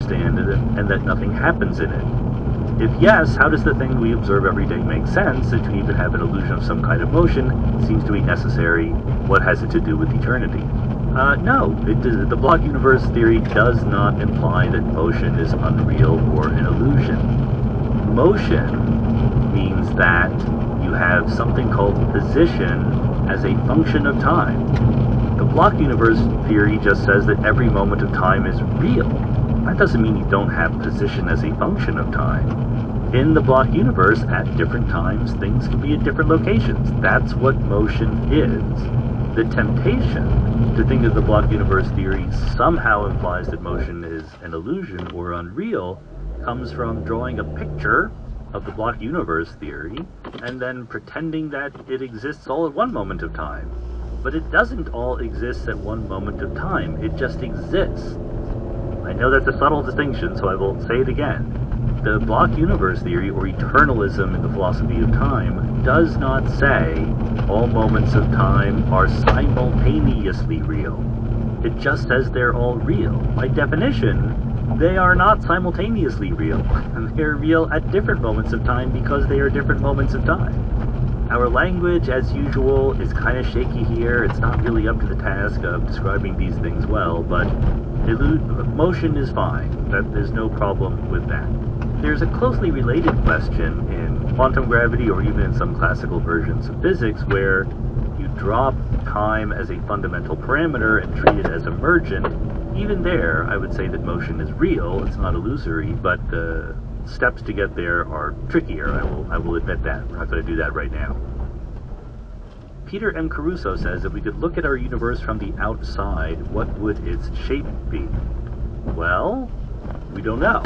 understand it and that nothing happens in it? If yes, how does the thing we observe every day make sense? And to even have an illusion of some kind of motion seems to be necessary. What has it to do with eternity? No, the block universe theory does not imply that motion is unreal or an illusion. Motion means that you have something called position as a function of time. The block universe theory just says that every moment of time is real. That doesn't mean you don't have position as a function of time. In the block universe, at different times, things can be at different locations. That's what motion is. The temptation to think of the block universe theory somehow implies that motion is an illusion or unreal comes from drawing a picture of the block universe theory and then pretending that it exists all at one moment of time. But it doesn't all exist at one moment of time. It just exists. I know that's a subtle distinction, so I will say it again. The block universe theory, or eternalism in the philosophy of time, does not say all moments of time are simultaneously real. It just says they're all real. By definition, they are not simultaneously real. They're real at different moments of time because they are different moments of time. Our language, as usual, is kind of shaky here. It's not really up to the task of describing these things well, but motion is fine. There's no problem with that. There's a closely related question in quantum gravity or even in some classical versions of physics where you drop time as a fundamental parameter and treat it as emergent. Even there, I would say that motion is real. It's not illusory, but the steps to get there are trickier. I will admit that. We're not going to do that right now. Peter M. Caruso says if we could look at our universe from the outside, what would its shape be? Well, we don't know.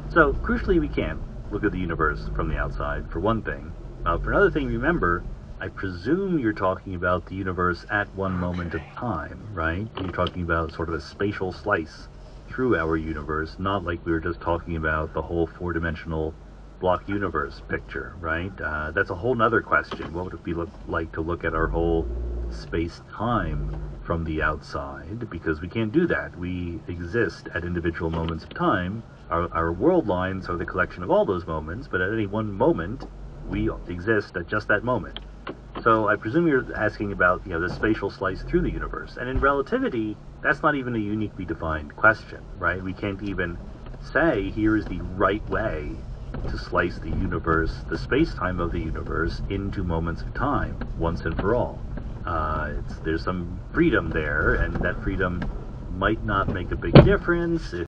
So, crucially, we can't look at the universe from the outside, for one thing. For another thing, remember, I presume you're talking about the universe at one moment of time, right? You're talking about sort of a spatial slice through our universe, not like we were just talking about the whole four-dimensional block universe picture, right? That's a whole nother question. What would it be like to look at our whole space-time from the outside? Because we can't do that. We exist at individual moments of time. Our world lines are the collection of all those moments, but at any one moment, we exist at just that moment. So I presume you're asking about, the spatial slice through the universe. And in relativity, that's not even a uniquely defined question, right? We can't even say, here is the right way to slice the universe, the space-time of the universe, into moments of time, once and for all. There's some freedom there, and that freedom might not make a big difference if